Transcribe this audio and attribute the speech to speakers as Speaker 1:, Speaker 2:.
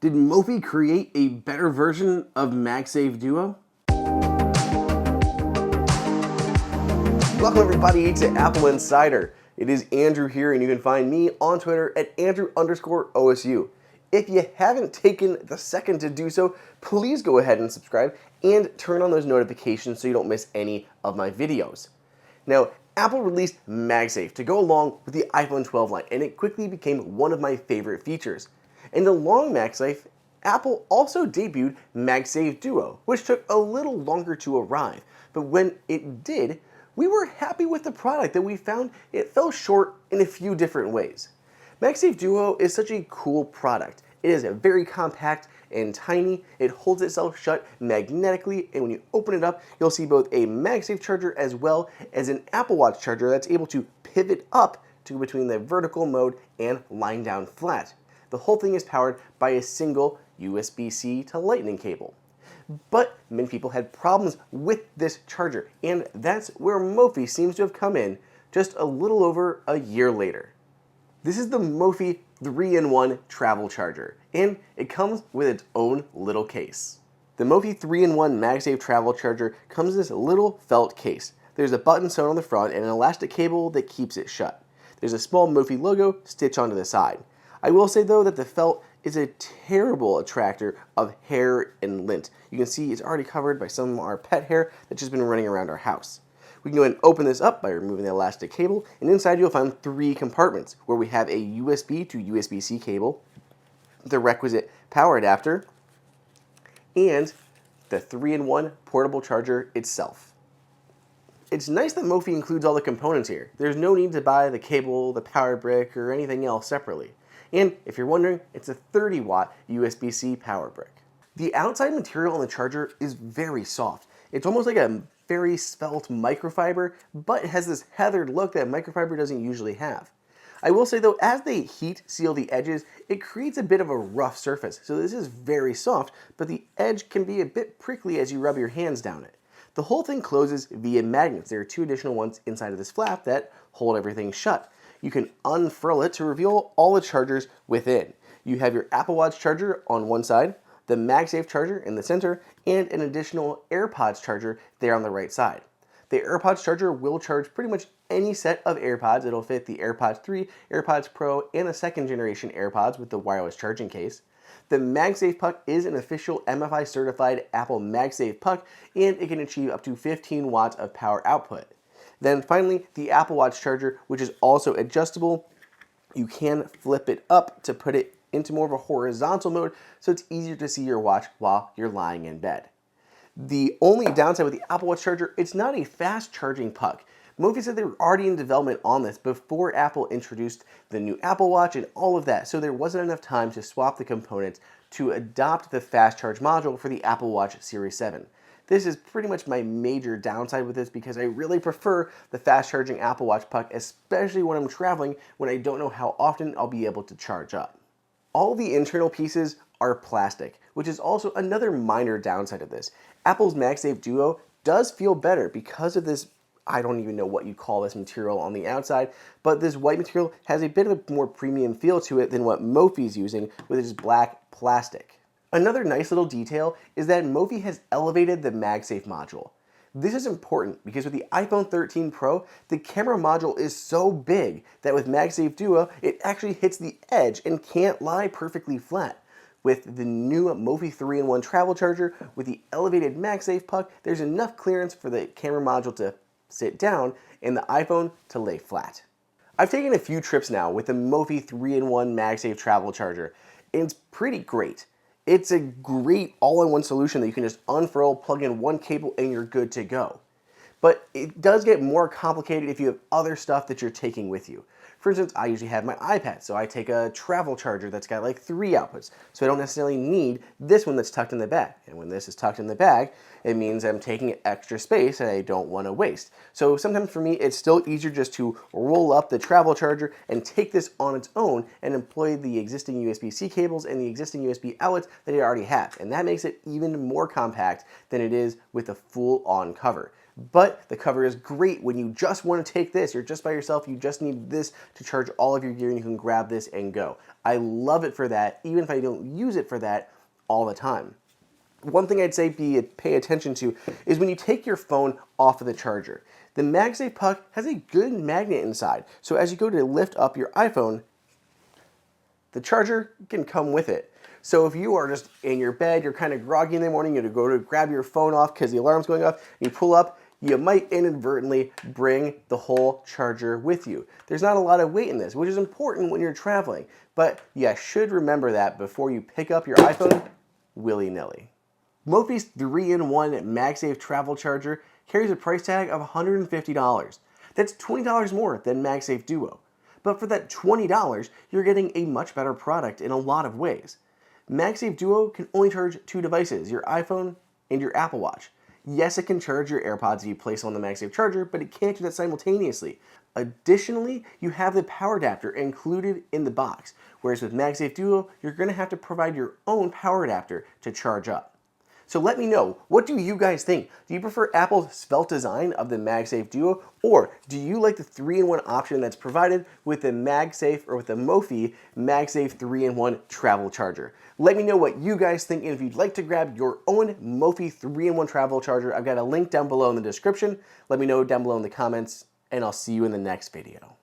Speaker 1: Did Mophie create a better version of Magsafe Duo? Welcome everybody to AppleInsider. It is Andrew here, and you can find me on Twitter at Andrew_OSU. If you haven't taken the second to do so, please go ahead and subscribe and turn on those notifications so you don't miss any of my videos. Now, Apple released Magsafe to go along with the iPhone 12 line, and it quickly became one of my favorite features. And along Magsafe, Apple also debuted Magsafe Duo, which took a little longer to arrive. But when it did, we were happy with the product that we found it fell short in a few different ways. Magsafe Duo is such a cool product. It is very compact and tiny. It holds itself shut magnetically, and when you open it up, you'll see both a Magsafe charger as well as an Apple Watch charger that's able to pivot up to between the vertical mode and lying down flat. The whole thing is powered by a single USB-C to Lightning cable. But many people had problems with this charger, and that's where Mophie seems to have come in just a little over a year later. This is the Mophie 3-in-1 travel charger, and it comes with its own little case. The Mophie 3-in-1 Magsafe travel charger comes in this little felt case. There's a button sewn on the front and an elastic cable that keeps it shut. There's a small Mophie logo stitched onto the side. I will say though that the felt is a terrible attractor of hair and lint. You can see it's already covered by some of our pet hair that's just been running around our house. We can go ahead and open this up by removing the elastic cable, and inside you'll find 3 compartments where we have a USB to USB-C cable, the requisite power adapter, and the 3-in-1 portable charger itself. It's nice that Mophie includes all the components here. There's no need to buy the cable, the power brick, or anything else separately. And if you're wondering, it's a 30-watt USB-C power brick. The outside material on the charger is very soft. It's almost like a very svelte microfiber, but it has this heathered look that microfiber doesn't usually have. I will say though, as they heat seal the edges, it creates a bit of a rough surface. So this is very soft, but the edge can be a bit prickly as you rub your hands down it. The whole thing closes via magnets. There are 2 additional ones inside of this flap that hold everything shut. You can unfurl it to reveal all the chargers within. You have your Apple Watch charger on one side, the Magsafe charger in the center, and an additional AirPods charger there on the right side. The AirPods charger will charge pretty much any set of AirPods. It'll fit the AirPods 3, AirPods Pro, and a 2nd generation AirPods with the wireless charging case. The Magsafe puck is an official MFI certified Apple Magsafe puck, and it can achieve up to 15 watts of power output. Then finally, the Apple Watch charger, which is also adjustable. You can flip it up to put it into more of a horizontal mode, so it's easier to see your watch while you're lying in bed. The only downside with the Apple Watch charger, it's not a fast charging puck. Mophie said they were already in development on this before Apple introduced the new Apple Watch and all of that, so there wasn't enough time to swap the components to adopt the fast charge module for the Apple Watch Series 7. This is pretty much my major downside with this because I really prefer the fast charging Apple Watch puck, especially when I'm traveling when I don't know how often I'll be able to charge up. All the internal pieces are plastic, which is also another minor downside of this. Apple's Magsafe Duo does feel better because of this, I don't even know what you call this material on the outside, but this white material has a bit of a more premium feel to it than what Mophie's using with its black plastic. Another nice little detail is that Mophie has elevated the Magsafe module. This is important because with the iPhone 13 Pro, the camera module is so big that with Magsafe Duo, it actually hits the edge and can't lie perfectly flat. With the new Mophie 3-in-1 travel charger, with the elevated Magsafe puck, there's enough clearance for the camera module to sit down and the iPhone to lay flat. I've taken a few trips now with the Mophie 3-in-1 Magsafe travel charger, and it's pretty great. It's a great all-in-one solution that you can just unfurl, plug in one cable, and you're good to go. But it does get more complicated if you have other stuff that you're taking with you. For instance, I usually have my iPad, so I take a travel charger that's got like 3 outputs, so I don't necessarily need this one that's tucked in the bag. And when this is tucked in the bag, it means I'm taking extra space and I don't want to waste. So sometimes for me, it's still easier just to roll up the travel charger and take this on its own and employ the existing USB-C cables and the existing USB outlets that I already have. And that makes it even more compact than it is with a full-on cover. but the cover is great when you just want to take this. You're just by yourself. You just need this to charge all of your gear, and you can grab this and go. I love it for that, even if I don't use it for that all the time. One thing I'd say pay attention to is when you take your phone off of the charger. The MagSafe puck has a good magnet inside, so as you go to lift up your iPhone, the charger can come with it. So if you are just in your bed, you're kind of groggy in the morning, you go to grab your phone off because the alarm's going off, and you pull up, you might inadvertently bring the whole charger with you. There's not a lot of weight in this, which is important when you're traveling, but you should remember that before you pick up your iPhone willy-nilly. Mophie's 3-in-1 MagSafe travel charger carries a price tag of $150. That's $20 more than Magsafe Duo. But for that $20, you're getting a much better product in a lot of ways. Magsafe Duo can only charge 2 devices, your iPhone and your Apple Watch. Yes, it can charge your AirPods if you place on the MagSafe charger, but it can't do that simultaneously. Additionally, you have the power adapter included in the box, whereas with Magsafe Duo, you're going to have to provide your own power adapter to charge up. So let me know, what do you guys think? Do you prefer Apple's svelte design of the Magsafe Duo, or do you like the 3-in-1 option that's provided with the Magsafe or with the Mophie Magsafe 3-in-1 travel charger? Let me know what you guys think, and if you'd like to grab your own Mophie 3-in-1 travel charger, I've got a link down below in the description. Let me know down below in the comments, and I'll see you in the next video.